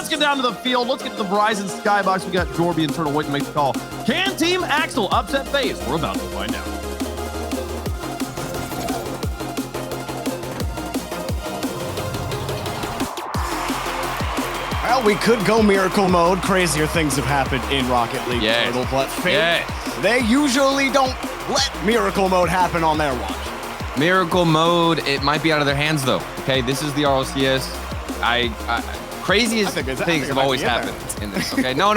let's get down to the field. Let's get to the Verizon Skybox. We got Jorby and Turtle waiting to make the call. Can Team Axel upset FaZe? We're about to find out. Well, we could go miracle mode. Crazier things have happened in Rocket League, Turtle, but FaZe, they usually don't let miracle mode happen on their watch. Miracle mode, it might be out of their hands though. Okay, this is the RLCS. Craziest things have always happened in this. Okay, no.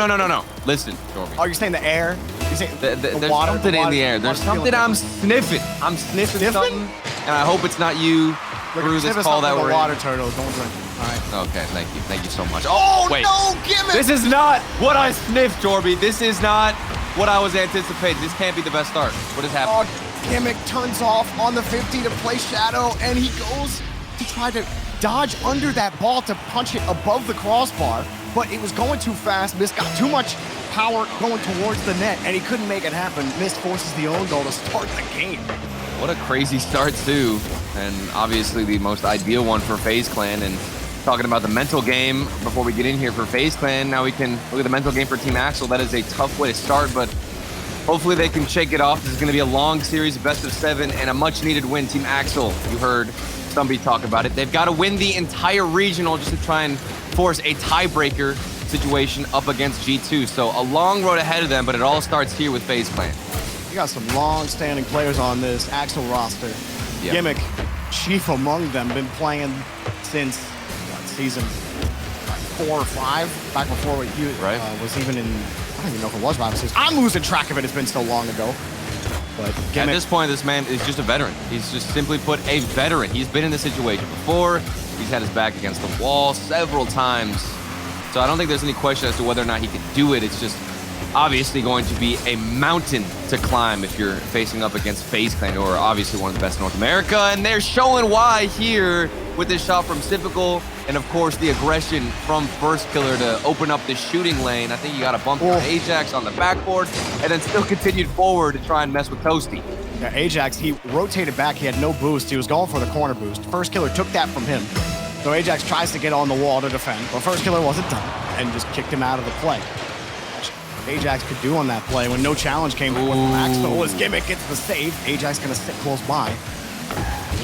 Listen, Jorby. Oh, you're saying the air? You're saying there's water, something in the air. There's something I'm sniffing. I'm sniffing something, and I hope it's not you through this call that we're in. Water turtle. Don't drink. All right. Okay, thank you so much. Oh wait. No, Gimmick! This is not what I sniffed, Jorby. This is not what I was anticipating. This can't be the best start. What is happening? Gimmick turns off on the 50 to play Shadow, and he goes to try to dodge under that ball to punch it above the crossbar, but it was going too fast. Mist got too much power going towards the net, and he couldn't make it happen. Mist forces the own goal to start the game. What a crazy start, too, and obviously the most ideal one for FaZe Clan. And talking about the mental game before we get in here for FaZe Clan, now we can look at the mental game for Team Axel. That is a tough way to start, but hopefully they can shake it off. This is going to be a long series, best of 7, and a much-needed win. Team Axel, you heard somebody talk about it. They've got to win the entire regional just to try and force a tiebreaker situation up against G2. So a long road ahead of them, but it all starts here with FaZe Clan. You got some long-standing players on this Axel roster. Yep. Gimmick, chief among them, been playing since season 4 or 5, back before he was even in, I don't even know if it was Rival Series. I'm losing track of it, it's been so long ago. But Gimmick, at this point, this man is just a veteran. He's just simply put a veteran. He's been in this situation before. He's had his back against the wall several times. So I don't think there's any question as to whether or not he could do it. It's just obviously going to be a mountain to climb if you're facing up against FaZe Clan, who are obviously one of the best in North America. And they're showing why here with this shot from Typical, and of course the aggression from First Killer to open up the shooting lane. I think he got a bump from Ajax on the backboard, and then still continued forward to try and mess with Toasty. Yeah, Ajax, he rotated back, he had no boost, he was going for the corner boost. First Killer took that from him. So Ajax tries to get on the wall to defend, but First Killer wasn't done and just kicked him out of the play. Ajax could do on that play when no challenge came from Axel. His Gimmick gets the save. Ajax gonna sit close by.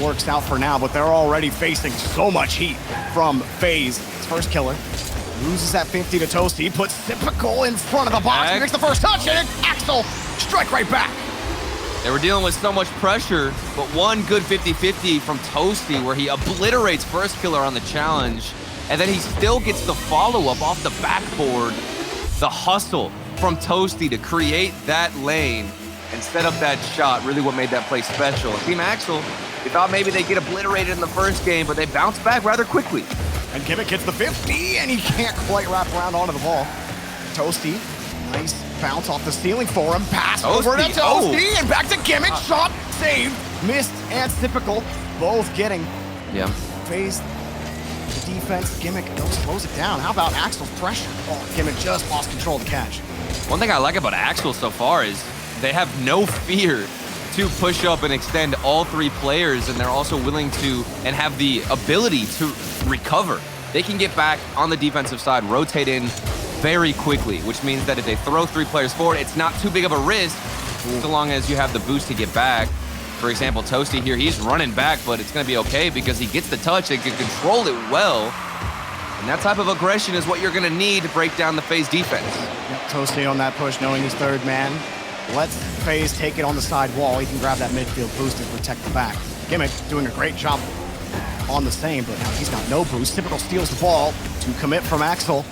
Works out for now, but they're already facing so much heat from FaZe. It's First Killer. Loses that 50 to Toasty. He puts Typical in front of the box. He makes the first touch, and Axel strike right back. They were dealing with so much pressure, but one good 50-50 from Toasty where he obliterates First Killer on the challenge, and then he still gets the follow-up off the backboard. The hustle from Toasty to create that lane and set up that shot, really what made that play special. Team Axel, we thought maybe they'd get obliterated in the first game, but they bounced back rather quickly. And Gimmick hits the 50, and he can't quite wrap around onto the ball. Toasty, nice bounce off the ceiling for him. Pass over to Toasty, and back to Gimmick. Shot saved. Mist and Typical both getting FaZe. The defense, Gimmick slows it down. How about Axel's pressure? Oh, Gimmick just lost control of the catch. One thing I like about Axel so far is they have no fear to push up and extend all 3 players, and they're also willing to and have the ability to recover. They can get back on the defensive side, rotate in very quickly, which means that if they throw 3 players forward, it's not too big of a risk so long as you have the boost to get back. For example, Toasty here, he's running back, but it's going to be okay because he gets the touch and can control it well. And that type of aggression is what you're going to need to break down the FaZe defense. Yep, Toasty on that push, knowing he's third man. Let's FaZe take it on the side wall. He can grab that midfield boost and protect the back. Gimmick doing a great job on the same, but now he's got no boost. Typical steals the ball to commit from Axel.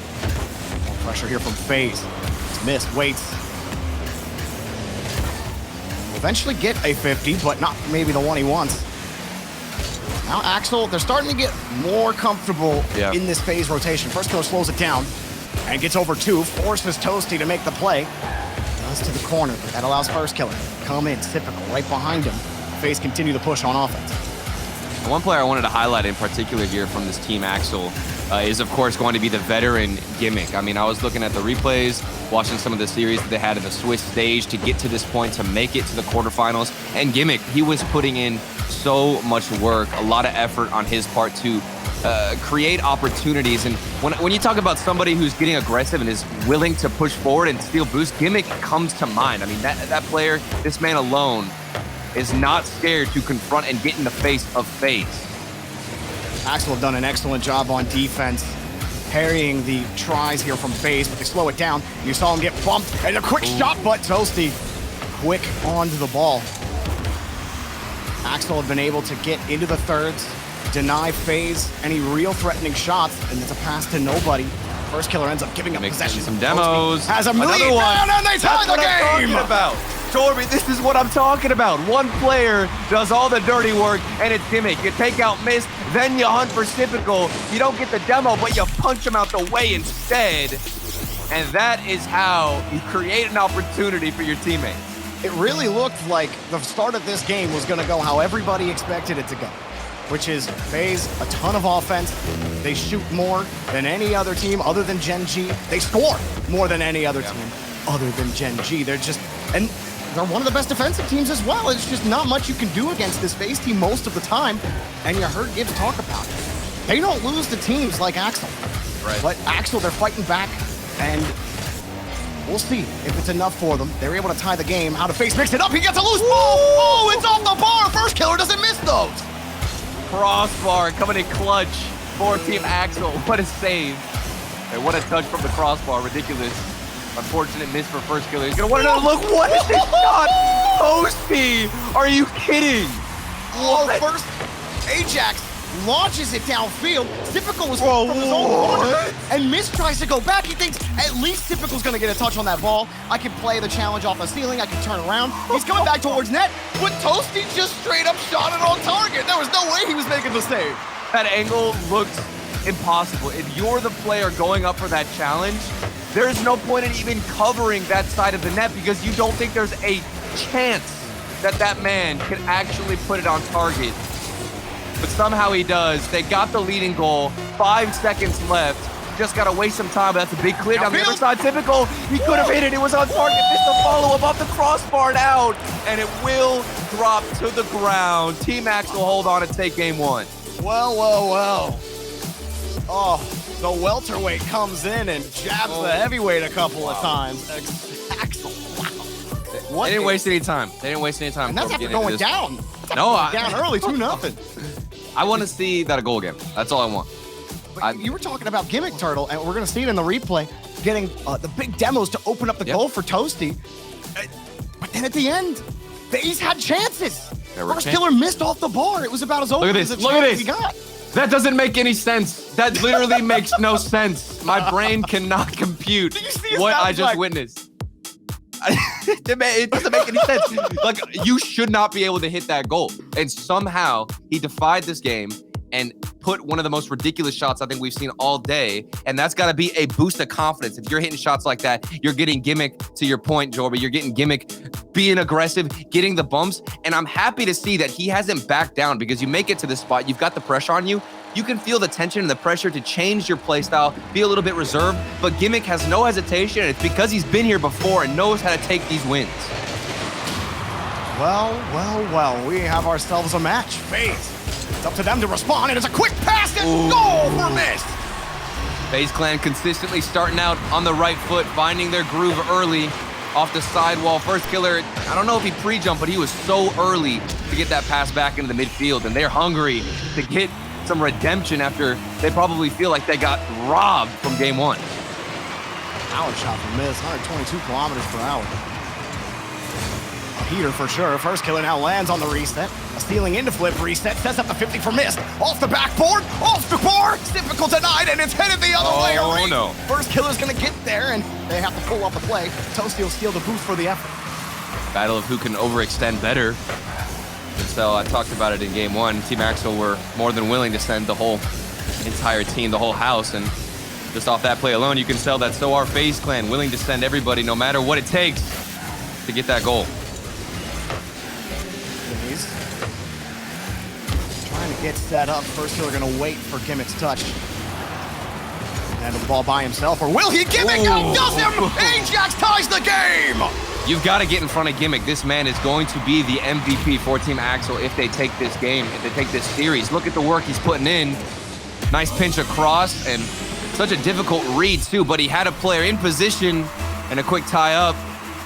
More pressure here from FaZe. It's Mist, waits. Will eventually get a 50, but not maybe the one he wants. Now Axel, they're starting to get more comfortable in this FaZe rotation. First Killer slows it down and gets over 2, forces Toasty to make the play. Does to the corner, but that allows First Killer to come in, Typical right behind him. FaZe continue to push on offense. One player I wanted to highlight in particular here from this Team Axel is, of course, going to be the veteran Gimmick. I mean, I was looking at the replays, watching some of the series that they had in the Swiss stage to get to this point, to make it to the quarterfinals. And Gimmick, he was putting in so much work, a lot of effort on his part to create opportunities. And when you talk about somebody who's getting aggressive and is willing to push forward and steal boost, Gimmick comes to mind. I mean, that player, this man alone, is not scared to confront and get in the face of FaZe. Axel have done an excellent job on defense, parrying the tries here from FaZe, but they slow it down. You saw him get bumped, and a quick shot, but Toasty quick onto the ball. Axel have been able to get into the thirds, deny FaZe any real threatening shots, and it's a pass to nobody. First killer ends up giving up possession. Some demos. Has a million down, and they tie the game! About. Jorby, this is what I'm talking about. One player does all the dirty work, and it's Gimmick. You take out Mist, then you hunt for Typical. You don't get the demo, but you punch him out the way instead. And that is how you create an opportunity for your teammates. It really looked like the start of this game was going to go how everybody expected it to go, which is FaZe, a ton of offense. They shoot more than any other team other than Gen G. They score more than any other team other than Gen G. They're one of the best defensive teams as well. It's just not much you can do against this FaZe team most of the time. And you heard Gibbs talk about it. They don't lose to teams like Axel. Right. But Axel, they're fighting back, and we'll see if it's enough for them. They're able to tie the game. How to FaZe mix it up. He gets a loose ball. Oh, it's off the bar. First killer doesn't miss those. Crossbar coming in clutch for Team Axel. What a save. And what a touch from the crossbar. Ridiculous. Unfortunate miss for first killer. He's gonna want another look. What is this shot? Toasty! Are you kidding? Oh, first Ajax launches it downfield. Typical was from his own corner, and Mist tries to go back. He thinks at least Typical's gonna get a touch on that ball. I can play the challenge off the ceiling. I can turn around. He's coming back towards net, but Toasty just straight up shot it on target. There was no way he was making the save. That angle looked impossible. If you're the player going up for that challenge, there's no point in even covering that side of the net because you don't think there's a chance that that man can actually put it on target. But somehow he does. They got the leading goal. 5 seconds left. Just got to waste some time, but that's a big clear down the other side. Typical. He could have hit it. It was on target. Missed the follow-up off the crossbar and out. And it will drop to the ground. Team Max will hold on and take game one. Well. Oh, the welterweight comes in and jabs the heavyweight a couple of times. Axel, wow. They didn't waste any time. And that's after going down. Down early, 2-0. I want to see that a goal again. That's all I want. But you were talking about Gimmick Turtle, and we're going to see it in the replay, getting the big demos to open up the goal for Toasty. But then at the end, FaZe had chances. First killer missed off the bar. It was about as open as a chance he got. That doesn't make any sense. That literally makes no sense. My brain cannot compute what I just witnessed. It doesn't make any sense. Like, you should not be able to hit that goal. And somehow he defied this game and put one of the most ridiculous shots I think we've seen all day. And that's got to be a boost of confidence. If you're hitting shots like that, you're getting Gimmick, to your point, Jorby. You're getting Gimmick being aggressive, getting the bumps. And I'm happy to see that he hasn't backed down, because you make it to this spot, you've got the pressure on you. You can feel the tension and the pressure to change your play style, be a little bit reserved, but Gimmick has no hesitation, and it's because he's been here before and knows how to take these wins. Well, we have ourselves a match. FaZe, it's up to them to respond, and it's a quick pass and goal for Mist. FaZe Clan consistently starting out on the right foot, finding their groove early off the sidewall. First killer, I don't know if he pre-jumped, but he was so early to get that pass back into the midfield, and they're hungry to get some redemption after they probably feel like they got robbed from game one. Power shot from Mist, 122 kilometers per hour. A heater for sure. First killer now lands on the reset. A stealing into flip reset, sets up the 50 for Mist. Off the backboard, off the bar. Typical denied, and it's headed the other way. Oh no. First killer's gonna get there, and they have to pull off the play. Toasty will steal the boost for the effort. Battle of who can overextend better. And so I talked about it in game one. Team Axel were more than willing to send the whole entire team, the whole house. And just off that play alone, you can tell that so are FaZe Clan, willing to send everybody no matter what it takes to get that goal. He's trying to get set up. First killer gonna wait for Gimmick's touch. And the ball by himself, or will he? Gimmick outdoes him! Ajax ties the game! You've got to get in front of Gimmick. This man is going to be the MVP for Team Axel if they take this game, if they take this series. Look at the work he's putting in. Nice pinch across, and such a difficult read too, but he had a player in position and a quick tie up.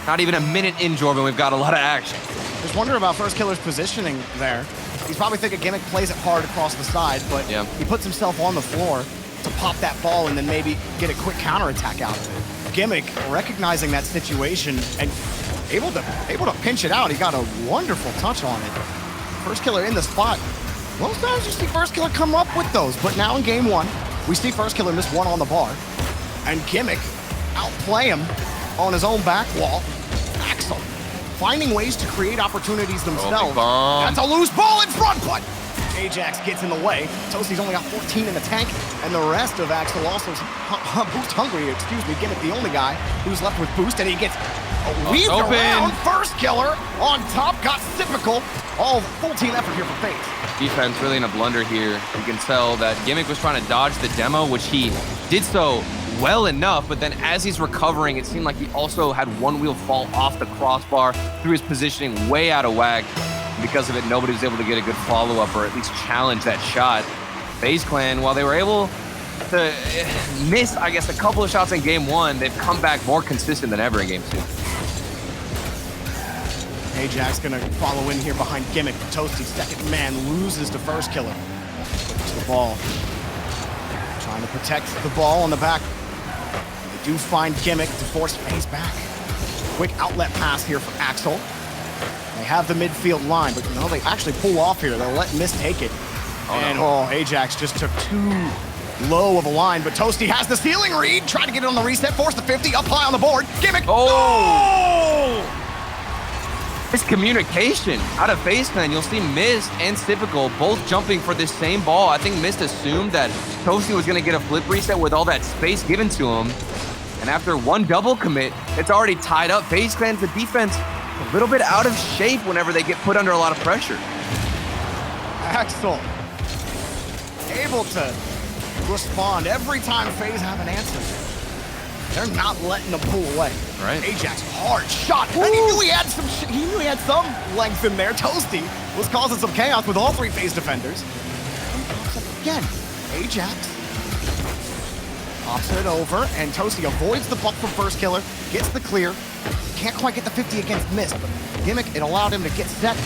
Not even a minute in, Jordan, we've got a lot of action. Just wonder about First Killer's positioning there. He's probably thinking Gimmick plays it hard across the side, but he puts himself on the floor to pop that ball and then maybe get a quick counterattack out of it. Gimmick recognizing that situation and able to pinch it out. He got a wonderful touch on it. First Killer in the spot. Most times you see First Killer come up with those, but now in game one, we see First Killer miss one on the bar, and Gimmick outplay him on his own back wall. Axel finding ways to create opportunities themselves. That's a loose ball in front, but Ajax gets in the way. Toasty's only got 14 in the tank, and the rest of Axel also boost hungry, Gimmick the only guy who's left with boost, and he gets weaved around. First Killer on top, got typical. All full team effort here for FaZe. Defense really in a blunder here. You can tell that Gimmick was trying to dodge the demo, which he did so well enough, but then as he's recovering, it seemed like he also had one wheel fall off the crossbar through his positioning way out of whack. Because of it, nobody was able to get a good follow-up or at least challenge that shot. FaZe Clan, while they were able to miss, I guess, a couple of shots in game one, they've come back more consistent than ever in game two. Ajax gonna follow in here behind Gimmick. Toasty, second man, loses to First Killer. Puts the ball. Trying to protect the ball on the back. They do find Gimmick to force FaZe back. Quick outlet pass here for Axel. They have the midfield line, but no, they actually pull off here. They'll let Mist take it. Ajax just took too low of a line, but Toasty has the ceiling read. Try to get it on the reset, force the 50, up high on the board. Gimmick. Miscommunication out of FaZe Clan. You'll see Mist and Typical both jumping for this same ball. I think Mist assumed that Toasty was going to get a flip reset with all that space given to him. And after one double commit, it's already tied up. FaZe Clan's the defense a little bit out of shape whenever they get put under a lot of pressure. Axel able to respond every time FaZe have an answer. They're not letting them pull away. Right. Ajax, hard shot. And he knew he had some length in there. Toasty was causing some chaos with all three FaZe defenders. And pops up again. Ajax pops it over, and Toasty avoids the bump from First Killer, gets the clear. Can't quite get the 50 against Mist, but Gimmick, it allowed him to get set.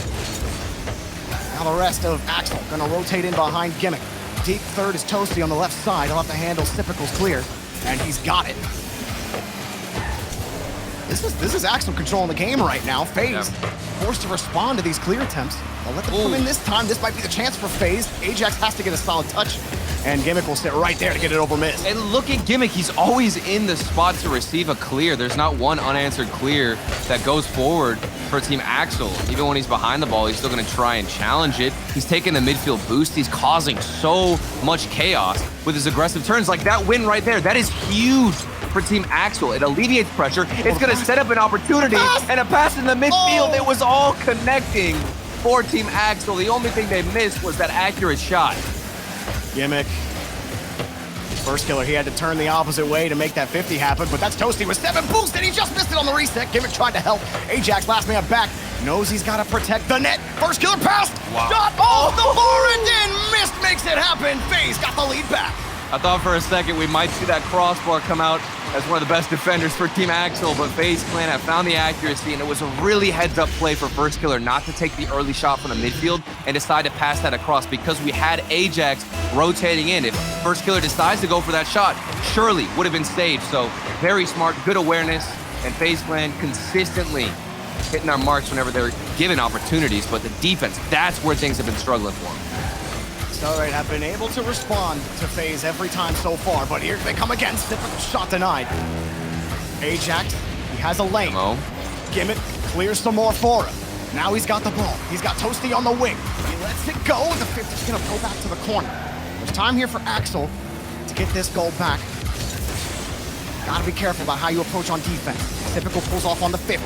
Now the rest of Axel gonna rotate in behind Gimmick. Deep third is Toasty on the left side. He'll have to handle Typical's clear, and he's got it. This is Axel controlling the game right now. FaZe forced to respond to these clear attempts. They'll let them come in this time. This might be the chance for FaZe. Ajax has to get a solid touch, and Gimmick will sit right there to get it over Mist. And look at Gimmick. He's always in the spot to receive a clear. There's not one unanswered clear that goes forward for Team Axel. Even when he's behind the ball, he's still going to try and challenge it. He's taking the midfield boost. He's causing so much chaos with his aggressive turns. Like that win right there, that is huge for Team Axel. It alleviates pressure. It's going to set up an opportunity, and a pass in the midfield. It was all connecting for Team Axel. The only thing they missed was that accurate shot. Gimmick. First Killer, he had to turn the opposite way to make that 50 happen, but that's Toasty with 7 boosts, and he just missed it on the reset. Gimmick tried to help. Ajax, last man back, knows he's got to protect the net. First Killer passed. Shot off the bar and in. Mist makes it happen. FaZe got the lead back. I thought for a second we might see that crossbar come out as one of the best defenders for Team Axel, but FaZe Clan have found the accuracy, and it was a really heads-up play for First Killer not to take the early shot from the midfield and decide to pass that across because we had Ajax rotating in. If First Killer decides to go for that shot, surely would have been saved. So very smart, good awareness, and FaZe Clan consistently hitting our marks whenever they're given opportunities, but the defense, that's where things have been struggling for them. Accelerate have been able to respond to FaZe every time so far, but here they come again. Typical shot denied. Ajax, he has a lane. Gimmick clears some more for him. Now he's got the ball. He's got Toasty on the wing. He lets it go. The 50's gonna go back to the corner. There's time here for Axel to get this goal back. Gotta be careful about how you approach on defense. Typical pulls off on the 50.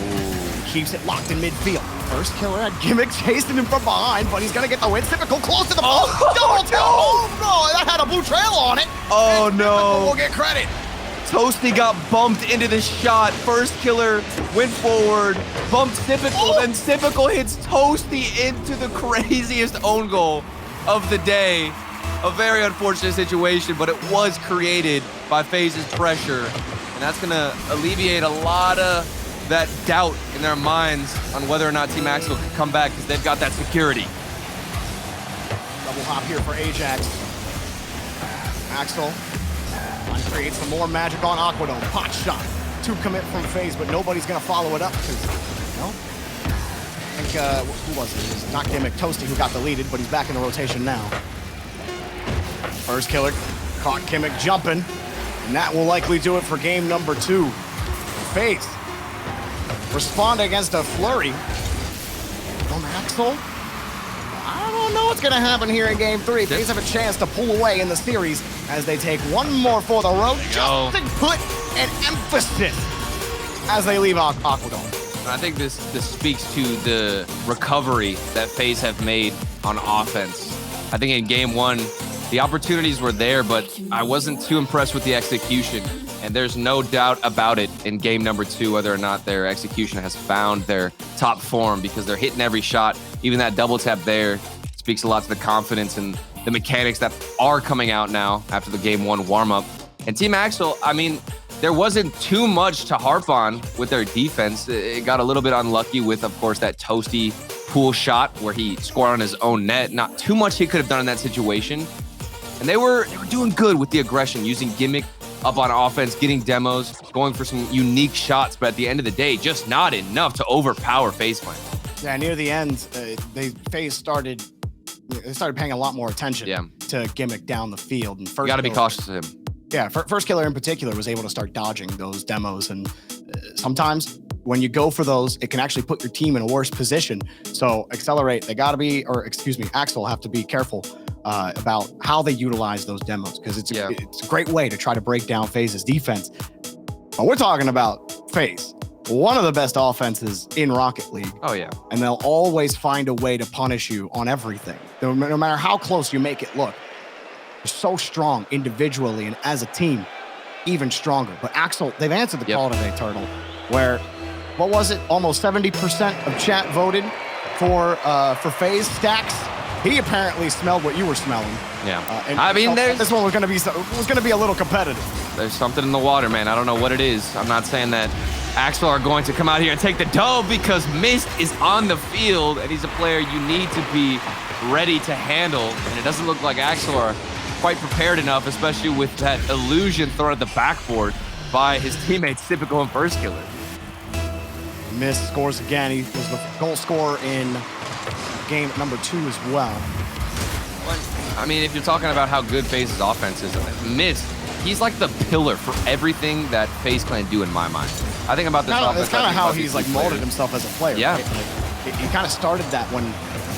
Keeps it locked in midfield. First Killer had Gimmick chasing him from behind, but he's gonna get the win. Typical close to the ball. Double tail. Oh no, that had a blue trail on it. Oh and no. We'll get credit. Toasty got bumped into the shot. First Killer went forward, bumped Typical, then Typical hits Toasty into the craziest own goal of the day. a very unfortunate situation, but it was created by FaZe's pressure. And that's going to alleviate a lot of that doubt in their minds on whether or not Team Axel can come back because they've got that security. Double hop here for Ajax. Axel trying to create some more magic on Aquadome. Pot shot. 2 commit from FaZe, but nobody's going to follow it up because, you know, I think, who was it? It was not Gimmick, Toasty who got deleted, but he's back in the rotation now. First killer caught Gimmick jumping, and that will likely do it for game number 2. FaZe respond against a flurry from Axel. I don't know what's going to happen here in game 3. FaZe have a chance to pull away in the series as they take one more for the road just to put an emphasis as they leave Aquadome. I think this speaks to the recovery that FaZe have made on offense. I think in game 1, the opportunities were there, but I wasn't too impressed with the execution. And there's no doubt about it in game number 2, whether or not their execution has found their top form because they're hitting every shot. Even that double tap there speaks a lot to the confidence and the mechanics that are coming out now after the game 1 warm-up. And Team Axel, I mean, there wasn't too much to harp on with their defense. It got a little bit unlucky with, of course, that Toasty pool shot where he scored on his own net. Not too much he could have done in that situation. And they were doing good with the aggression, using Gimmick up on offense, getting demos, going for some unique shots. But at the end of the day, just not enough to overpower FaZe Clan. Yeah, near the end, FaZe started paying a lot more attention to Gimmick down the field. And first, you got to be cautious of him. Yeah, first killer in particular was able to start dodging those demos. And sometimes when you go for those, it can actually put your team in a worse position. So Accelerate, Axel have to be careful about how they utilize those demos because it's a great way to try to break down FaZe's defense. But we're talking about FaZe, one of the best offenses in Rocket League. Oh, yeah. And they'll always find a way to punish you on everything, no matter how close you make it look. They're so strong individually and as a team, even stronger. But Axel, they've answered the call today, Turtle, where, what was it? Almost 70% of chat voted for FaZe Stacks. He apparently smelled what you were smelling. Yeah. I mean, this one was going to be a little competitive. There's something in the water, man. I don't know what it is. I'm not saying that Axel are going to come out here and take the dub because Mist is on the field and he's a player you need to be ready to handle. And it doesn't look like Axel are quite prepared enough, especially with that illusion thrown at the backboard by his teammates, Typical and First Killer. Mist scores again. He was the goal scorer in game number 2 as well. I mean, if you're talking about how good FaZe's offense is, Mist, he's like the pillar for everything that FaZe Clan do in my mind. I think about this offense. That's kind of how he's like molded himself as a player. Yeah. Right? Like, he kind of started that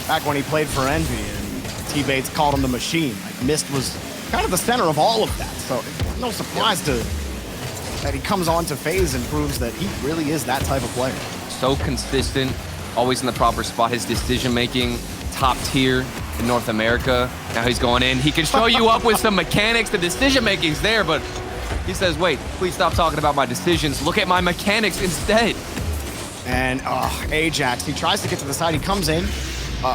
back when he played for Envy and T-Bates called him the machine. Like Mist was kind of the center of all of that. So no surprise that he comes on to FaZe and proves that he really is that type of player. So consistent, always in the proper spot. His decision-making, top tier in North America. Now he's going in. He can show you up with some mechanics. The decision-making's there, but he says, wait, please stop talking about my decisions. Look at my mechanics instead. And Ajax, he tries to get to the side. He comes in,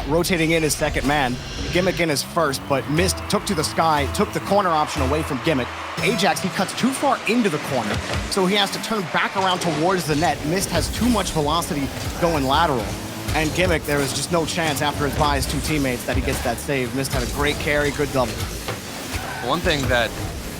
rotating in his second man. Gimmick in his first, but Mist took to the sky, took the corner option away from Gimmick. Ajax, he cuts too far into the corner, so he has to turn back around towards the net. Mist has too much velocity going lateral. And Gimmick, there was just no chance after his by his 2 teammates that he gets that save. Mist had a great carry, good double. One thing that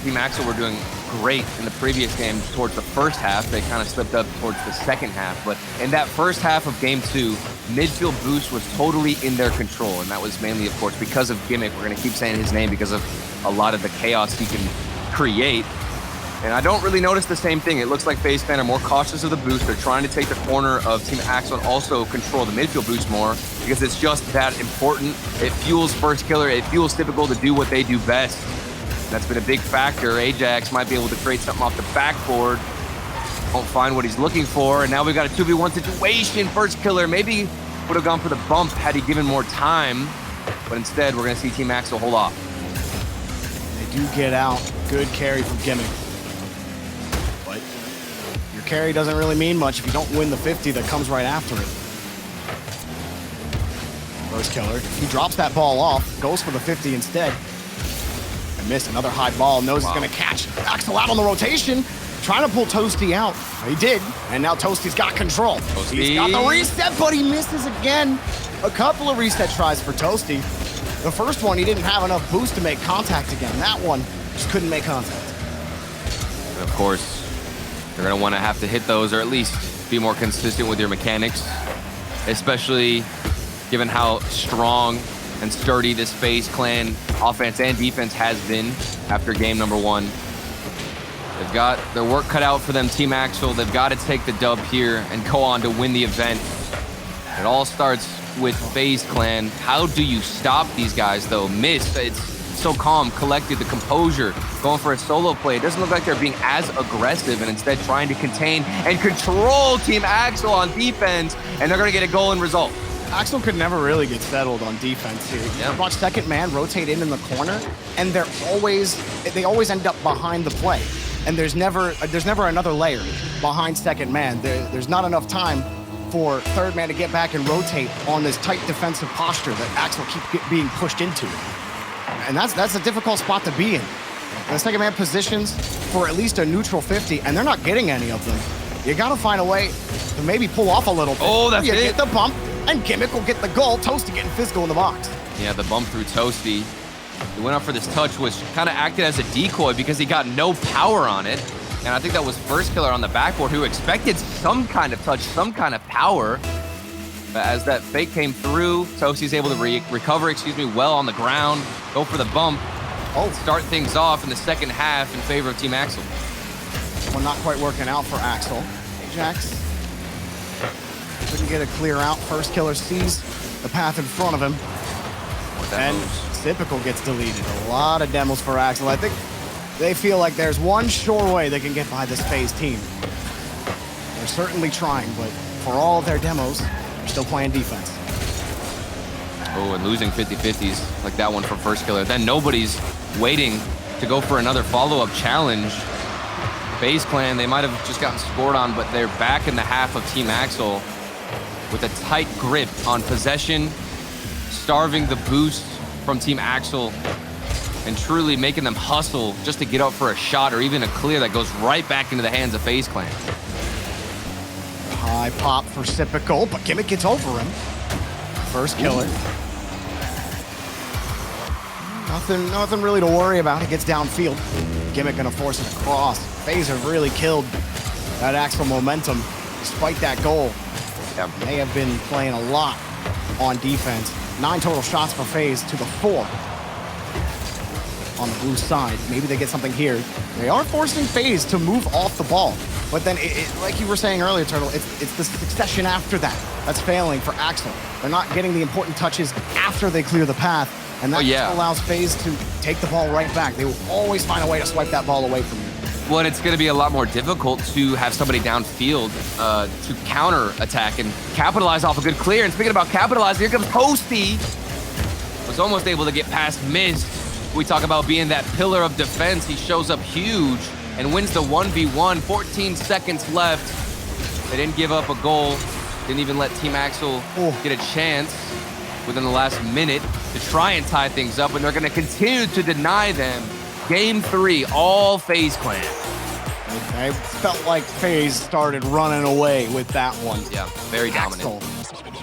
Team Axel were doing great in the previous game towards the first half, they kind of slipped up towards the second half, but in that first half of game 2, midfield boost was totally in their control, and that was mainly, of course, because of Gimmick. We're going to keep saying his name because of a lot of the chaos he can create. And I don't really notice the same thing. It looks like FaZe Clan are more cautious of the boost. They're trying to take the corner of Team Axel and also control the midfield boost more because it's just that important. It fuels First Killer. It fuels Typical to do what they do best. That's been a big factor. Ajax might be able to create something off the backboard. Won't find what he's looking for. And now we've got a 2v1 situation. First Killer maybe would have gone for the bump had he given more time. But instead, we're going to see Team Axel hold off. They do get out. Good carry from Gimmick. But your carry doesn't really mean much if you don't win the 50 that comes right after it. First Killer, he drops that ball off, goes for the 50 instead. missed. Another high ball. Knows he's going to catch. Axel out on the rotation. Trying to pull Toasty out. He did. And now Toasty's got control. He's got the reset, but he misses again. A couple of reset tries for Toasty. The first one, he didn't have enough boost to make contact again. That one just couldn't make contact. And of course, you're going to want to have to hit those, or at least be more consistent with your mechanics, especially given how strong and sturdy this FaZe clan offense and defense has been after game number 1. They've got their work cut out for them, Team Axel. They've got to take the dub here and go on to win the event. It all starts with FaZe clan. How do you stop these guys, though? Mist, it's so calm, collected, the composure, going for a solo play. It doesn't look like they're being as aggressive and instead trying to contain and control Team Axel on defense, and they're going to get a goal and result. Axel could never really get settled on defense here. Yeah. Watch second man rotate in the corner, and they always end up behind the play. And there's never another layer behind second man. There's not enough time for third man to get back and rotate on this tight defensive posture that Axel keeps being pushed into. And that's a difficult spot to be in. The second man positions for at least a neutral 50, and they're not getting any of them. You gotta find a way to maybe pull off a little bit. Oh, that's you it. Get the bump, and Gimmick will get the goal. Toasty getting physical in the box. Yeah, the bump through Toasty. He went up for this touch, which kind of acted as a decoy because he got no power on it. And I think that was First Killer on the backboard who expected some kind of touch, some kind of power. But as that fake came through, Toasty's able to recover well on the ground, go for the bump, start things off in the second half in favor of Team Axel. Well, not quite working out for Axel. Ajax couldn't get a clear out. First Killer sees the path in front of him. And Typical gets deleted. A lot of demos for Axel. I think they feel like there's one sure way they can get by this FaZe team. They're certainly trying, but for all of their demos, they're still playing defense. Oh, and losing 50-50s like that one for First Killer. Then nobody's waiting to go for another follow-up challenge. FaZe clan, they might have just gotten scored on, but they're back in the half of Team Axel with a tight grip on possession, starving the boost from Team Axel, and truly making them hustle just to get up for a shot or even a clear that goes right back into the hands of FaZe clan. High pop for Sipical, but Gimmick gets over him. First Killer. Nothing really to worry about. He gets downfield. Gimmick gonna force it across. FaZe have really killed that Axel momentum despite that goal. They have been playing a lot on defense. 9 total shots for FaZe to the 4 on the blue side. Maybe they get something here. They are forcing FaZe to move off the ball. But then, like you were saying earlier, Turtle, it's the succession after that that's failing for Axel. They're not getting the important touches after they clear the path. And that just allows FaZe to take the ball right back. They will always find a way to swipe that ball away from you. Well, and it's going to be a lot more difficult to have somebody downfield to counter-attack and capitalize off a good clear. And speaking about capitalizing, here comes Toasty. Was almost able to get past Mist. We talk about being that pillar of defense. He shows up huge and wins the 1v1. 14 seconds left. They didn't give up a goal. Didn't even let Team Axel get a chance within the last minute to try and tie things up, and they're going to continue to deny them. Game 3, all FaZe clan. I felt like FaZe started running away with that one. Yeah, very dominant.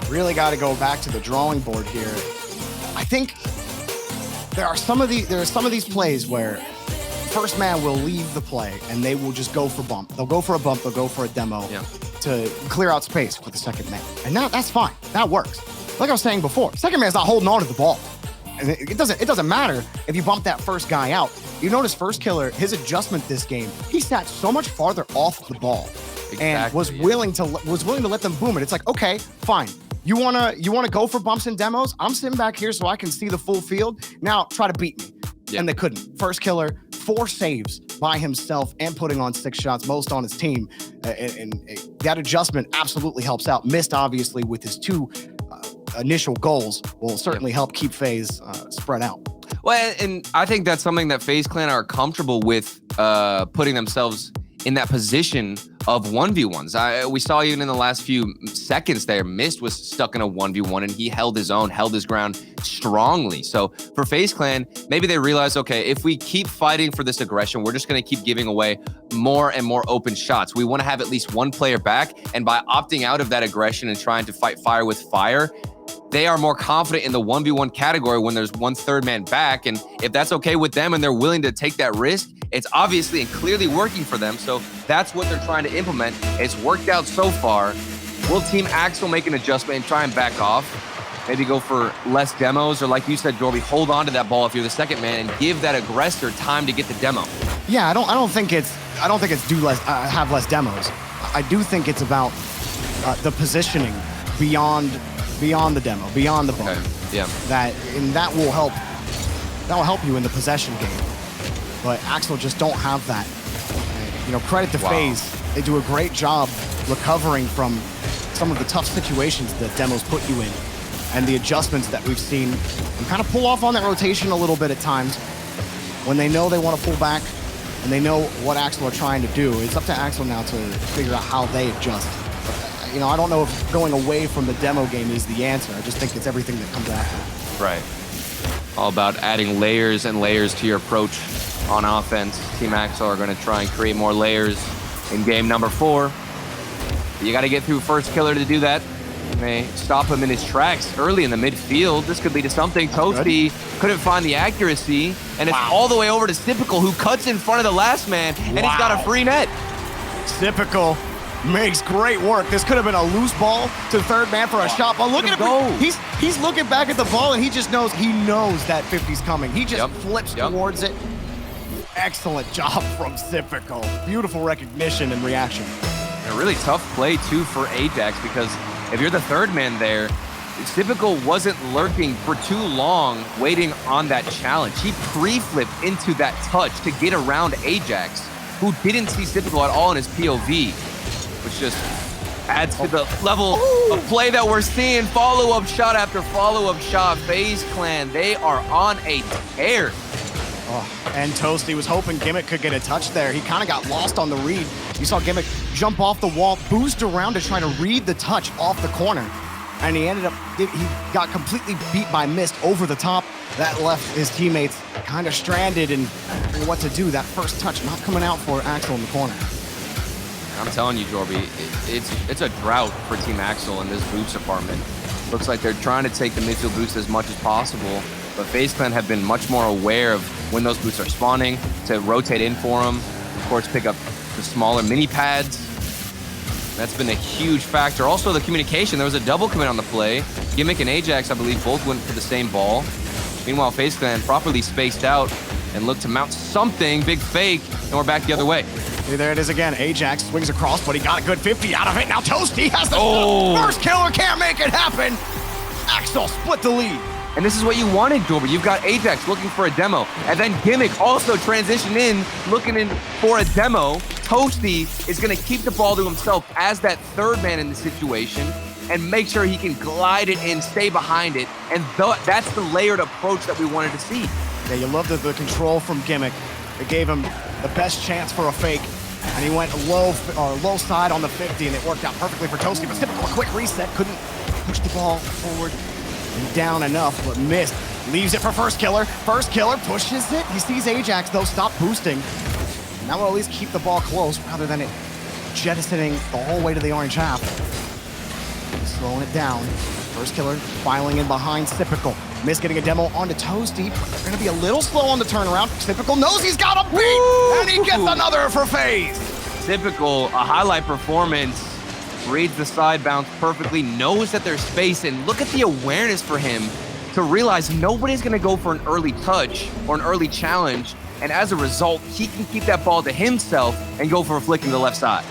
Really got to go back to the drawing board here. I think there are some of these plays where first man will leave the play and they will just go for bump. They'll go for a bump, they'll go for a demo to clear out space for the second man. And that's fine. That works. Like I was saying before, second man's not holding on to the ball. And it doesn't matter if you bump that first guy out. You notice First Killer, his adjustment this game, he sat so much farther off the ball and was willing to let them boom it. It's like, okay, fine. You wanna go for bumps and demos? I'm sitting back here so I can see the full field. Now try to beat me. Yeah. And they couldn't. First Killer, 4 saves by himself and putting on 6 shots, most on his team. And that adjustment absolutely helps out. Missed, obviously, with his 2 initial goals will certainly help keep FaZe spread out. Well, and I think that's something that FaZe Clan are comfortable with, putting themselves in that position of 1v1s. We saw even in the last few seconds there, Mist was stuck in a 1v1 and he held his own, held his ground strongly. So for FaZe Clan, maybe they realized, okay, if we keep fighting for this aggression, we're just going to keep giving away more and more open shots. We want to have at least one player back, and by opting out of that aggression and trying to fight fire with fire, they are more confident in the 1v1 category when there's one third man back. And if that's okay with them and they're willing to take that risk, it's obviously and clearly working for them. So that's what they're trying to implement. It's worked out so far. Will Team Axel make an adjustment and try and back off? Maybe go for less demos, or like you said, Jorby, hold on to that ball if you're the second man and give that aggressor time to get the demo. Yeah, I don't think it's have less demos. I do think it's about the positioning beyond the demo, beyond the ball. Okay. Yeah. That will help. That will help you in the possession game. But Axel just don't have that. You know, credit to FaZe. They do a great job recovering from some of the tough situations that demos put you in, and the adjustments that we've seen, and kind of pull off on that rotation a little bit at times when they know they want to pull back and they know what Axel are trying to do. It's up to Axel now to figure out how they adjust. You know, I don't know if going away from the demo game is the answer. I just think it's everything that comes after. Right. All about adding layers and layers to your approach on offense. Team Axel are going to try and create more layers in game number 4. You got to get through first killer to do that. May stop him in his tracks early in the midfield. This could lead to something. Toasty couldn't find the accuracy, and it's all the way over to Typical, who cuts in front of the last man, and he's got a free net. Typical makes great work. This could have been a loose ball to the third man for a shot, but look at him. He's looking back at the ball, and he knows that 50's coming. He just flips towards it. Excellent job from Typical. Beautiful recognition and reaction. A really tough play, too, for Ajax, because if you're the third man there, Typical wasn't lurking for too long waiting on that challenge. He pre-flipped into that touch to get around Ajax, who didn't see Typical at all in his POV, which just adds to the level of play that we're seeing. Follow-up shot after follow-up shot. FaZe Clan, they are on a tear. And Toasty was hoping Gimmick could get a touch there. He kind of got lost on the read. You saw Gimmick jump off the wall, boost around to try to read the touch off the corner. And he got completely beat by Mist over the top. That left his teammates kind of stranded and what to do. That first touch not coming out for Axel in the corner. I'm telling you, Jorby, it's a drought for Team Axel in this boots department. Looks like they're trying to take the midfield boost as much as possible, but FaZe Clan have been much more aware of when those boots are spawning to rotate in for them. Of course, pick up the smaller mini pads. That's been a huge factor. Also, the communication. There was a double commit on the play. Gimmick and Ajax, I believe, both went for the same ball. Meanwhile, FaZe Clan properly spaced out and looked to mount something. Big fake, and we're back the other way. There it is again. Ajax swings across, but he got a good 50 out of it. Now Toasty has the first killer, can't make it happen. Axel split the lead. And this is what you wanted, Jorby. You've got Ajax looking for a demo, and then Gimmick also transitioned in, looking in for a demo. Toasty is going to keep the ball to himself as that third man in the situation and make sure he can glide it in, stay behind it, and that's the layered approach that we wanted to see. Yeah, you love the control from Gimmick. It gave him the best chance for a fake, and he went low side on the 50, and it worked out perfectly for Toasty. But Typical, a quick reset, couldn't push the ball forward and down enough, but missed. Leaves it for first killer. First killer pushes it. He sees Ajax, though, stop boosting. And that will at least keep the ball close rather than it jettisoning the whole way to the orange half. Slowing it down. First killer filing in behind Typical. Mist getting a demo onto Toasty. They're going to be a little slow on the turnaround. Typical knows he's got a beat, and he gets another for FaZe. Typical, a highlight performance. Reads the side bounce perfectly, knows that there's space, and look at the awareness for him to realize nobody's going to go for an early touch or an early challenge, and as a result, he can keep that ball to himself and go for a flick in the left side.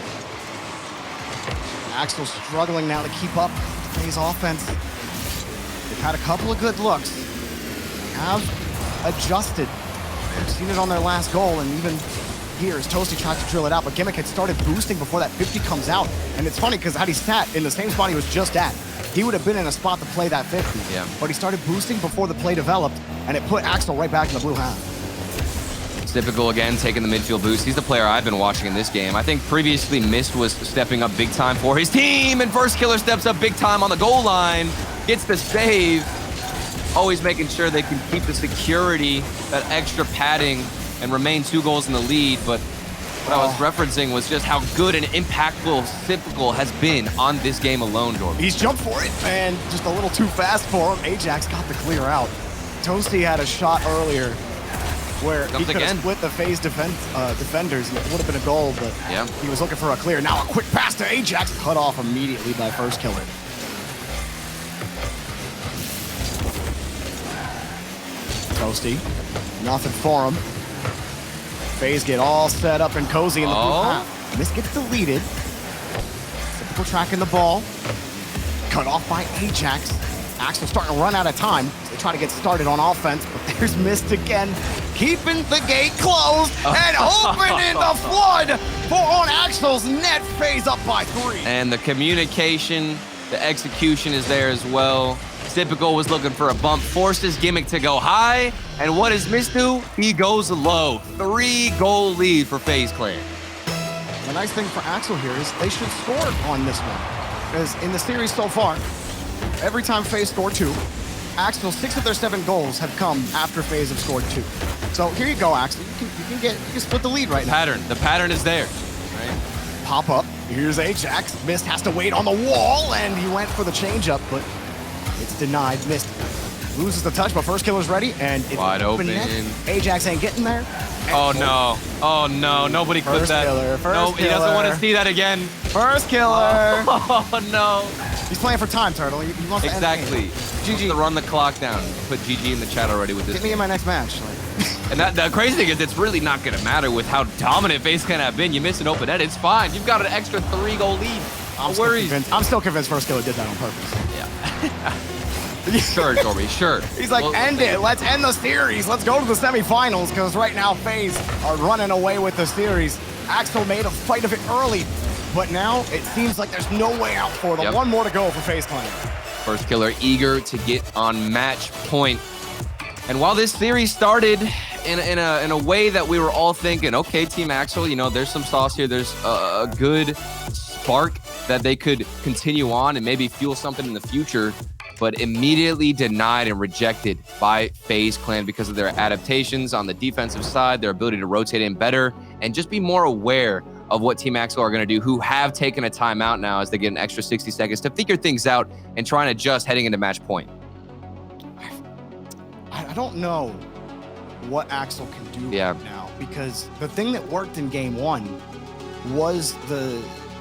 Axel's struggling now to keep up with FaZe offense. They've had a couple of good looks. They have adjusted. We've seen it on their last goal, and even here as Toasty tried to drill it out, but Gimmick had started boosting before that 50 comes out. And it's funny because had he sat in the same spot he was just at, he would have been in a spot to play that 50. Yeah. But he started boosting before the play developed, and it put Axel right back in the blue half. Typical again, taking the midfield boost. He's the player I've been watching in this game. I think previously Mist was stepping up big time for his team, and First Killer steps up big time on the goal line, gets the save, always making sure they can keep the security, that extra padding, and remain 2 goals in the lead. But what I was referencing was just how good and impactful Typical has been on this game alone, Jordan. He's jumped for it, and just a little too fast for him. Ajax got the clear out. Toasty had a shot earlier where he could have split the FaZe defenders, and it would have been a goal, but he was looking for a clear. Now a quick pass to Ajax, cut off immediately by First Killer. Toasty, nothing for him. FaZe get all set up and cozy in the blue half. This gets deleted. Typical tracking the ball. Cut off by Ajax. Axel starting to run out of time. They try to get started on offense, but there's Mist again, keeping the gate closed and opening the flood for on Axel's net. FaZe up by 3. And the communication, the execution is there as well. Typical was looking for a bump, forced his gimmick to go high, and what does Mist do? He goes low. 3-goal lead for FaZe Clan. The nice thing for Axel here is they should score on this one, because in the series so far, every time FaZe scored 2, Axel, 6 of their 7 goals have come after FaZe have scored 2. So here you go, Axel. You can split the lead right now. The pattern is there. Right? Pop up. Here's Ajax. Mist has to wait on the wall, and he went for the changeup, but it's denied. Mist loses the touch, but First Killer's ready, and it's wide open. Ajax ain't getting there. Oh no! Oh no! Nobody clipped that. No, he doesn't want to see that again. First Killer. Oh no! He's playing for time, Turtle. He wants to end the game. GG. To run the clock down. Put GG in the chat already with this. Get me in my next match. And the crazy thing is, it's really not going to matter with how dominant FaZe can have been. You miss an open net, it's fine. You've got an extra 3-goal lead. I'm still convinced First Killer did that on purpose. Yeah. Sure, Jorby, sure. He's like, end it. Let's end the series. Let's go to the semifinals, because right now FaZe are running away with the series. Axel made a fight of it early, but now it seems like there's no way out for them. One more to go for FaZe Clan. First Killer eager to get on match point. And while this series started in a way that we were all thinking, okay, Team Axel, you know, there's some sauce here. There's a good spark that they could continue on and maybe fuel something in the future, but immediately denied and rejected by FaZe Clan because of their adaptations on the defensive side, their ability to rotate in better, and just be more aware of what Team Axel are going to do, who have taken a timeout now as they get an extra 60 seconds to figure things out and try and adjust heading into match point. I don't know what Axel can do right now, because the thing that worked in game 1 was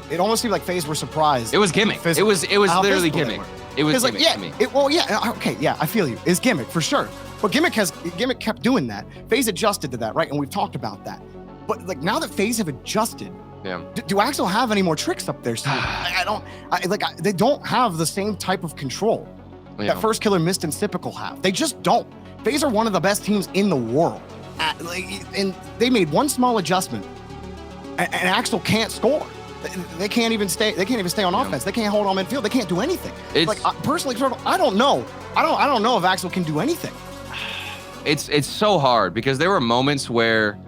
it almost seemed like FaZe were surprised. It was gimmick. It was literally gimmick. It was like, gimmick to me. I feel you. It's gimmick for sure. But gimmick kept doing that. FaZe adjusted to that, right? And we've talked about that. But like now that FaZe have adjusted, do Axel have any more tricks up their sleeve? They don't have the same type of control that First Killer, Mist, and Typical have. They just don't. FaZe are one of the best teams in the world. And they made one small adjustment, and Axel can't score. They can't even stay on offense. They can't hold on midfield. They can't do anything. Personally, I don't know. I don't know if Axel can do anything. It's so hard, because there were moments where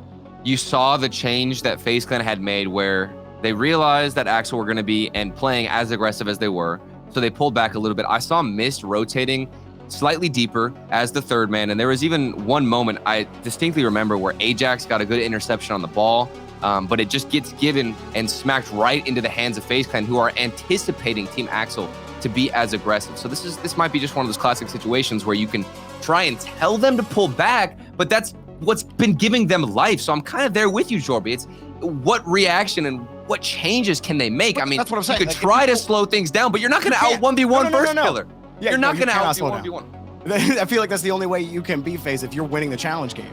you saw the change that FaZe Clan had made, where they realized that Axel were going to be and playing as aggressive as they were, so they pulled back a little bit. I saw Mist rotating slightly deeper as the third man, and there was even one moment I distinctly remember where Ajax got a good interception on the ball, but it just gets given and smacked right into the hands of FaZe Clan, who are anticipating Team Axel to be as aggressive. So this might be just one of those classic situations where you can try and tell them to pull back, but that's what's been giving them life. So I'm kind of there with you, Jorby. It's what reaction and what changes can they make? I mean, that's what I'm saying. You could try to slow things down, but you're not going to out 1v1 First Killer. Yeah, you're not going to out 1v1. I feel like that's the only way you can beat FaZe, if you're winning the challenge game.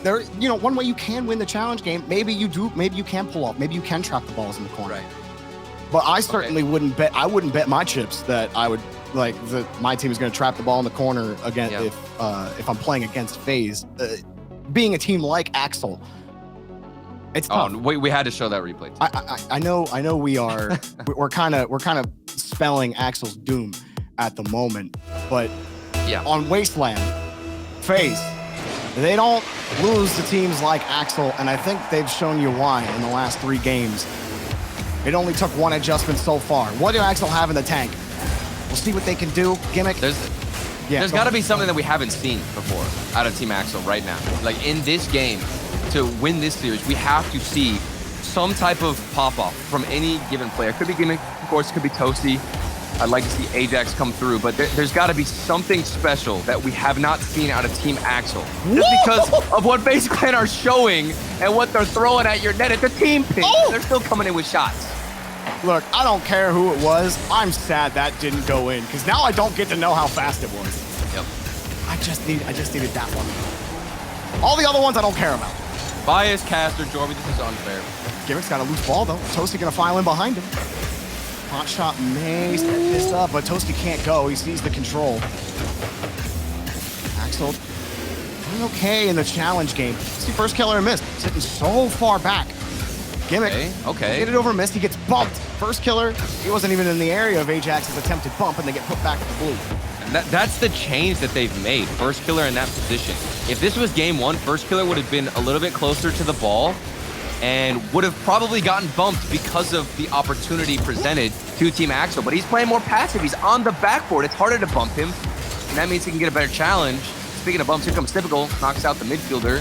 One way you can win the challenge game, maybe you can pull off, maybe you can trap the balls in the corner. Right. But I certainly wouldn't bet my chips that my team is going to trap the ball in the corner again if I'm playing against FaZe. Being a team like Axel, it's tough. We had to show that replay. I know we are we're kind of spelling Axel's doom at the moment, but on Wasteland, FaZe, They don't lose to teams like Axel, and I think they've shown you why in the last 3 games. It only took 1 adjustment so far. What do Axel have in the tank? We'll see what they can do. Gimmick. There's got to be something that we haven't seen before out of Team Axel right now. Like in this game, to win this series, we have to see some type of pop-off from any given player. It could be Gimmick, of course, it could be Toasty. I'd like to see Ajax come through, but there's got to be something special that we have not seen out of Team Axel. Just because of what FaZe Clan are showing and what they're throwing at your net. It's a team pick. They're still coming in with shots. Look, I don't care who it was. I'm sad that didn't go in, because now I don't get to know how fast it was. Yep. I just needed that one. All the other ones I don't care about. Bias caster, Jorby, this is unfair. Gimmick's got a loose ball, though. Toasty gonna file in behind him. Hot shot may set this up, but Toasty can't go. He sees the control. Axel doing okay in the challenge game. See, first killer and missed. Sitting so far back. Gimmick. Okay. Hit it over missed. He gets bumped. First killer, he wasn't even in the area of Ajax's attempted bump, and they get put back to the blue. And that's the change that they've made. First killer in that position. If this was game 1, first killer would have been a little bit closer to the ball and would have probably gotten bumped because of the opportunity presented to Team Axel. But he's playing more passive. He's on the backboard. It's harder to bump him, and that means he can get a better challenge. Speaking of bumps, here comes Typical. Knocks out the midfielder.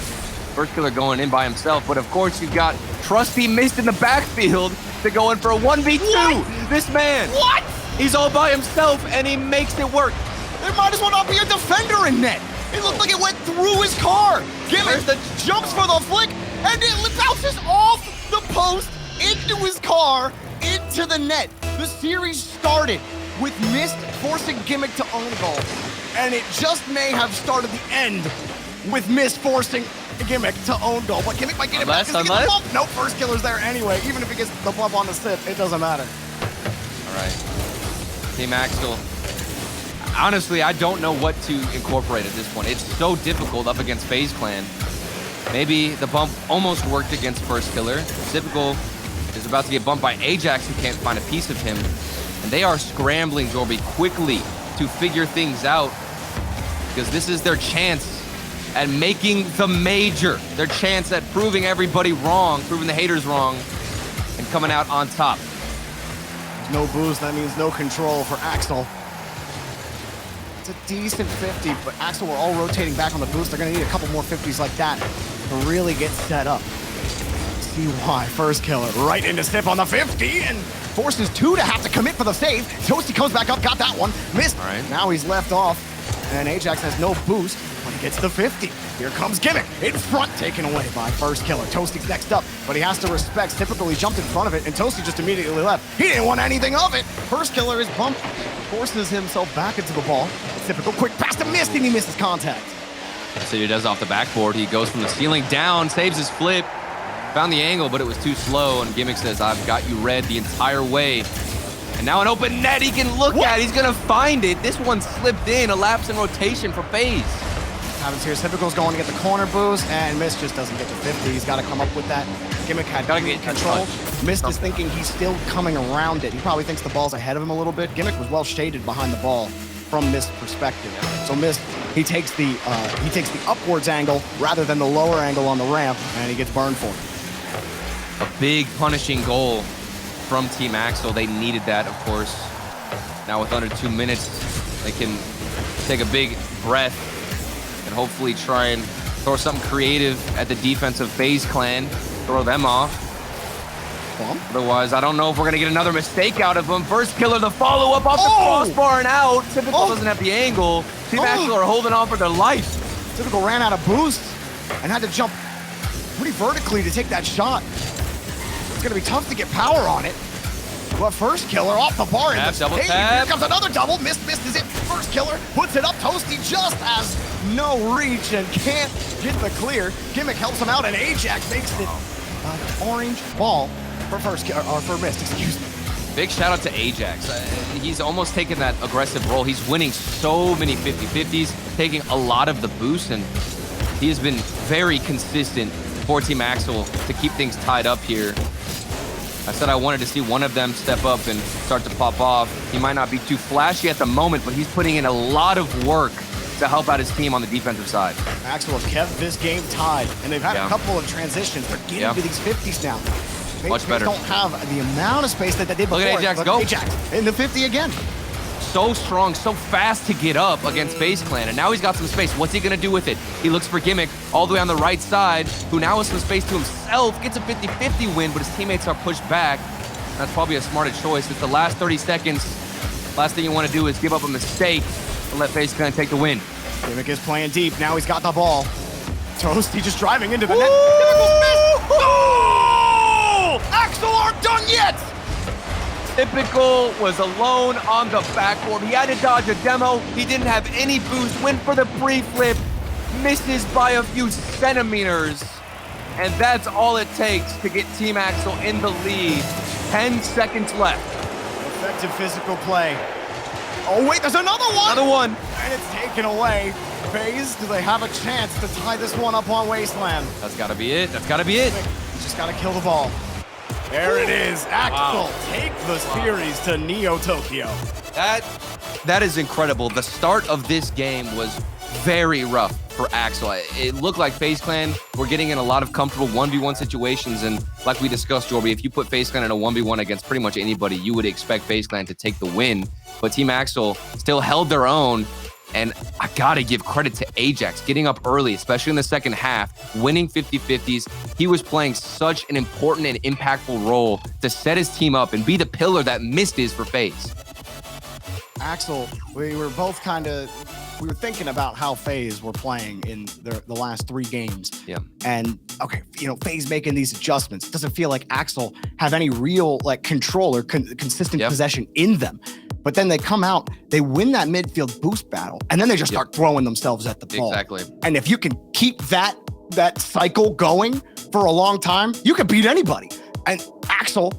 First killer going in by himself. But of course, you've got Trusty Mist in the backfield to go in for a 1v2. What? This man. What? He's all by himself, and he makes it work. There might as well not be a defender in net. It looked like it went through his car. Gimmick jumps for the flick, and it bounces off the post into his car, into the net. The series started with Mist forcing Gimmick to own goal, and it just may have started the end with Mist forcing Gimmick to own goal. But Gimmick might get it back. Does he get the bump? Nope, first killer's there anyway. Even if he gets the bump on the sip, it doesn't matter. All right. Team Axel. Honestly, I don't know what to incorporate at this point. It's so difficult up against FaZe Clan. Maybe the bump almost worked against first killer. Typical is about to get bumped by Ajax, who can't find a piece of him. And they are scrambling, Jorby, quickly to figure things out, because this is their chance at making the major. Their chance at proving everybody wrong, proving the haters wrong, and coming out on top. There's no boost, that means no control for Axel. It's a decent 50, but Axel, we're all rotating back on the boost. They're gonna need a couple more 50s like that to really get set up. See why. First killer right into Sip on the 50 and forces 2 to have to commit for the save. Toasty comes back up, got that one, missed. All right. Now he's left off, and Ajax has no boost, but he gets the 50. Here comes Gimmick in front, taken away by first killer. Toasty's next up, but he has to respect. Typically jumped in front of it, and Toasty just immediately left. He didn't want anything of it. First killer is bumped, forces himself back into the ball. Typical quick pass to Mist, and he misses contact. So he does off the backboard. He goes from the ceiling down, saves his flip, found the angle, but it was too slow, and Gimmick says, I've got you red the entire way. And now an open net he can look at. He's gonna find it. This one slipped in, a lapse in rotation for FaZe. Happens here, Typical's going to get the corner boost, and Mist just doesn't get the 50. He's got to come up with that. Gimmick had control. Mist is thinking he's still coming around it. He probably thinks the ball's ahead of him a little bit. Gimmick was well shaded behind the ball from Mist's perspective. So Mist, he takes the upwards angle rather than the lower angle on the ramp, and he gets burned for it. A big punishing goal from Team Axel. They needed that, of course. Now with under 2 minutes, they can take a big breath and hopefully try and throw something creative at the defense of FaZe Clan, throw them off. Otherwise, I don't know if we're going to get another mistake out of them. First killer, the follow-up off the crossbar and out. Typical doesn't have the angle. Team Axel are holding on for their life. Typical ran out of boost and had to jump pretty vertically to take that shot. It's going to be tough to get power on it. But first killer off the bar in the double stage. tap. Here comes another double. Mist is it. First killer puts it up. Toasty just has no reach and can't get the clear. Gimmick helps him out, and Ajax makes it an orange ball for first killer, or for Mist, excuse me. Big shout out to Ajax. He's almost taken that aggressive role. He's winning so many 50-50s, taking a lot of the boost, and he has been very consistent for Team Axel to keep things tied up here. I said I wanted to see one of them step up and start to pop off. He might not be too flashy at the moment, but he's putting in a lot of work to help out his team on the defensive side. Axel have kept this game tied, and they've had a couple of transitions. They're getting to these 50s now. Much better. They don't have the amount of space that they did before. Look at Ajax go. Ajax in the 50 again. So strong, so fast to get up against FaZe Clan, and now he's got some space. What's he gonna do with it? He looks for Gimmick all the way on the right side, who now has some space to himself, gets a 50-50 win, but his teammates are pushed back. That's probably a smarter choice. It's the last 30 seconds. Last thing you want to do is give up a mistake and let FaZe Clan take the win. Gimmick is playing deep. Now he's got the ball. Toasty just driving into the net. Oh! Axel aren't done yet! Typical was alone on the backboard. He had to dodge a demo. He didn't have any boost. Went for the pre-flip. Misses by a few centimeters. And that's all it takes to get Team Axel in the lead. 10 seconds left. Effective physical play. Oh, wait, there's another one! Another one. And it's taken away. FaZe, do they have a chance to tie this one up on Wasteland? That's gotta be it. That's gotta be it. He's just gotta kill the ball. There it is. Axel take the series to Neo Tokyo. That is incredible. The start of this game was very rough for Axel. It looked like FaZe Clan were getting in a lot of comfortable 1v1 situations, and like we discussed, Jorby, if you put FaZe Clan in a 1v1 against pretty much anybody, you would expect FaZe Clan to take the win. But Team Axel still held their own, and I gotta give credit to Ajax getting up early, especially in the second half, winning 50-50s. He was playing such an important and impactful role to set his team up and be the pillar that Mist is for FaZe. Axel, we were both we were thinking about how FaZe were playing in the last 3 games. Yeah. And okay, FaZe making these adjustments. It doesn't feel like Axel have any real control or consistent possession in them. But then they come out, they win that midfield boost battle, and then they just start throwing themselves at the ball. Exactly. And if you can keep that cycle going for a long time, you can beat anybody. And Axel,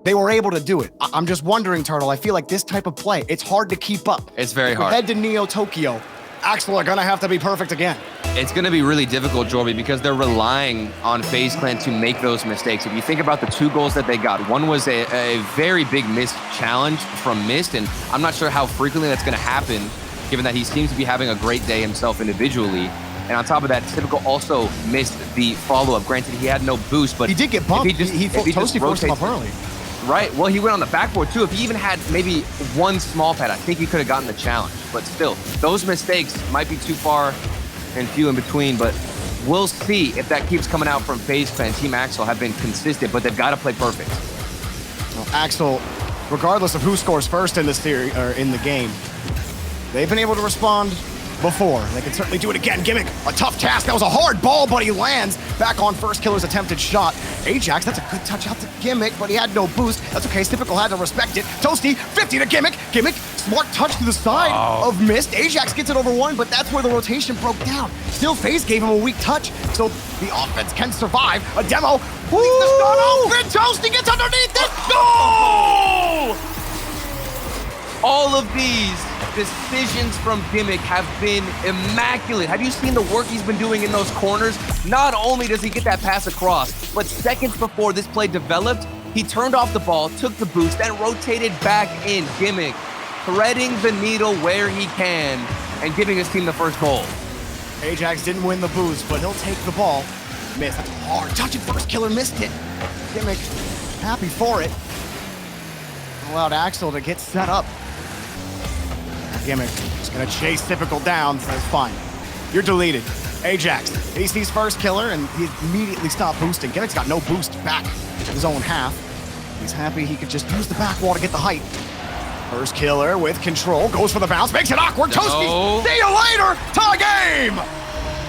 they were able to do it. I'm just wondering, Turtle, I feel like this type of play, it's hard to keep up. It's very hard. Head to Neo Tokyo, Axel are gonna have to be perfect again. It's going to be really difficult, Jorby, because they're relying on FaZe Clan to make those mistakes. If you think about the 2 goals that they got, one was a very big missed challenge from Mist, and I'm not sure how frequently that's going to happen, given that he seems to be having a great day himself individually. And on top of that, Typical also missed the follow-up. Granted, he had no boost, but he did get bumped. Toasty forced him up early. Right. Well, he went on the backboard, too. If he even had maybe one small pad, I think he could have gotten the challenge. But still, those mistakes might be too far and few in between, but we'll see if that keeps coming out from FaZe Clan. Team Axel have been consistent, but they've got to play perfect. Well, Axel, regardless of who scores first in the series or in the game, they've been able to respond before. They can certainly do it again. Gimmick, a tough task. That was a hard ball, but he lands back on First Killer's attempted shot. Ajax, that's a good touch out to Gimmick, but he had no boost. That's okay. Typical had to respect it. Toasty, 50 to Gimmick. Gimmick, smart touch to the side of Mist. Ajax gets it over 1, but that's where the rotation broke down. Still, FaZe gave him a weak touch, so the offense can survive. A demo. Leaves the start open. Toasty gets underneath it. Goal! All of these decisions from Gimmick have been immaculate. Have you seen the work he's been doing in those corners? Not only does he get that pass across, but seconds before this play developed, he turned off the ball, took the boost, and rotated back in. Gimmick threading the needle where he can and giving his team the first goal. Ajax didn't win the boost, but he'll take the ball. Missed. That's hard. Touching First Killer missed it. Gimmick happy for it. Allowed Axel to get set up. Gimmick is gonna chase Typical down. That's fine. You're deleted. Ajax, he sees First Killer and he immediately stopped boosting. Gimmick's got no boost back to his own half. He's happy he could just use the back wall to get the height. First Killer with control, goes for the bounce, makes it awkward. Toasty, see you later, tie game!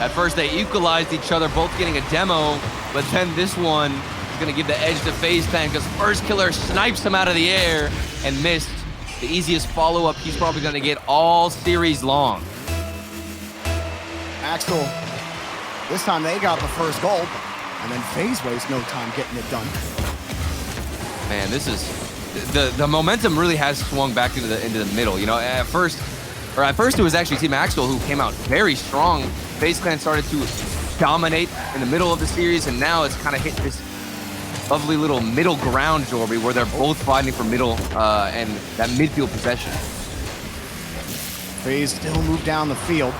At first they equalized each other, both getting a demo, but then this one is gonna give the edge to FaZe Clan because First Killer snipes him out of the air and missed. The easiest follow-up he's probably going to get all series long. Axel, this time they got the first goal, and then FaZe wastes no time getting it done. Man, this is the momentum really has swung back into the middle. You know, at first it was actually Team Axel who came out very strong. FaZe Clan started to dominate in the middle of the series, and now it's kind of hit this lovely little middle ground, Jorby, where they're both fighting for middle and that midfield possession. FaZe still move down the field.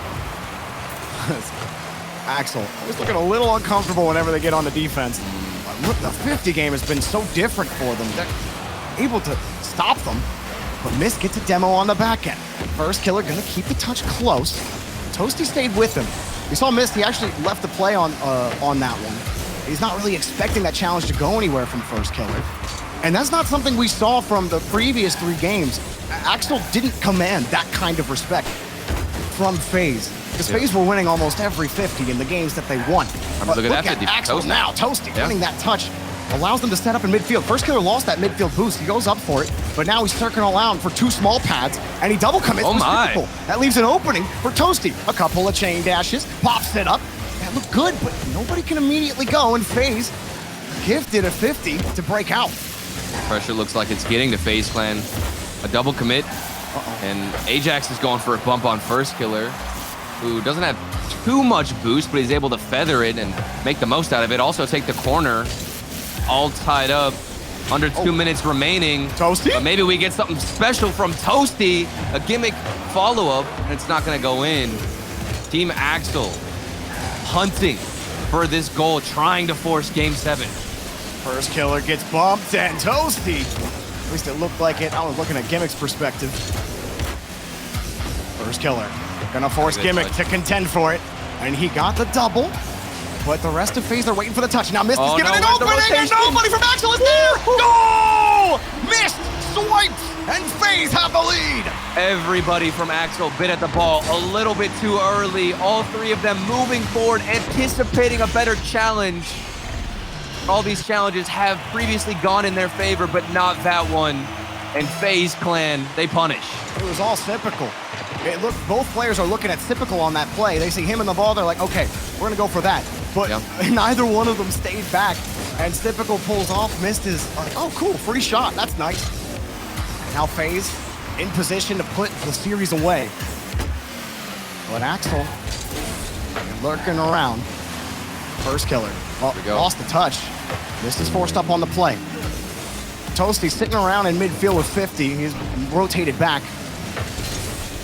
Axel is looking a little uncomfortable whenever they get on the defense. But look, the 50 game has been so different for them. They're able to stop them, but Mist gets a demo on the back end. First killer gonna keep the touch close. Toasty stayed with him. We saw Mist, he actually left the play on that one. He's not really expecting that challenge to go anywhere from first killer. And that's not something we saw from the previous 3 games. Axel didn't command that kind of respect from FaZe. Because FaZe were winning almost every 50 in the games that they won. But look at Axel now, Toasty winning that touch. Allows them to set up in midfield. First killer lost that midfield boost. He goes up for it, but now he's circling around for 2 small pads, and he double commits. Oh my! Typical. That leaves an opening for Toasty. A couple of chain dashes, pops it up. That looked good, but nobody can immediately go, and FaZe gifted a 50 to break out. Pressure looks like it's getting to FaZe Clan. A double commit, and Ajax is going for a bump on first killer, who doesn't have too much boost, but he's able to feather it and make the most out of it. Also take the corner. All tied up, under 2 minutes remaining. Toasty? But maybe we get something special from Toasty, a gimmick follow-up, and it's not gonna go in. Team Axel hunting for this goal, trying to force game 7. First killer gets bumped, and Toasty, at least it looked like it. I was looking at Gimmick's perspective. First killer, gonna force Gimmick to contend for it, and he got the double. But the rest of FaZe are waiting for the touch. Now Mist is giving an opening, and nobody from Axel is there! Goal! Mist swipes, and FaZe have the lead! Everybody from Axel bit at the ball a little bit too early. All 3 of them moving forward, anticipating a better challenge. All these challenges have previously gone in their favor, but not that one. And FaZe Clan, they punish. It was all Typical. Both players are looking at Typical on that play. They see him in the ball, they're like, okay, we're gonna go for that. But neither one of them stayed back, and Typical pulls off. Mist is like, oh cool, free shot, that's nice. Now FaZe in position to put the series away. But Axel lurking around. First killer, lost the touch. Mist is forced up on the play. Toasty sitting around in midfield with 50. He's rotated back.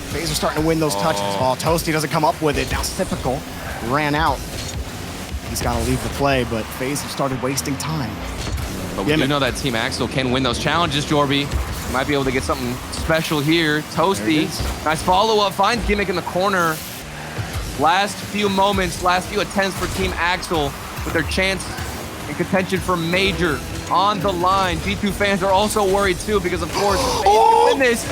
FaZe are starting to win those touches. Oh, Toasty doesn't come up with it. Now Typical ran out. He's got to leave the play, but FaZe have started wasting time. But we do know that Team Axel can win those challenges, Jorby. Might be able to get something special here. Toasty, nice follow-up, finds Gimmick in the corner. Last few moments, last few attempts for Team Axel with their chance and contention for Major on the line. G2 fans are also worried too because, of course, if they can win this,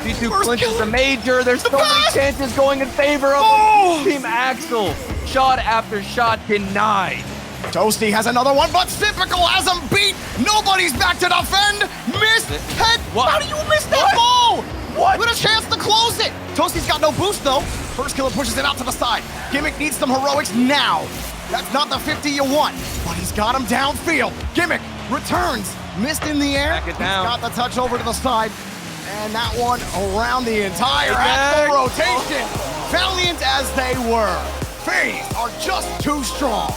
G2 clinches the Major. There's so many chances going in favor of Team Axel. Shot after shot denied. Toasty has another one, but Typical has him beat. Nobody's back to defend. Missed head. What? How do you miss that ball? What? With a chance to close it. Toasty's got no boost though. First killer pushes it out to the side. Gimmick needs some heroics now. That's not the 50 you want, but he's got him downfield. Gimmick returns. Missed in the air. Back it down. He's got the touch over to the side. And that one around the entire Axel rotation. Valiant as they were, FaZe are just too strong.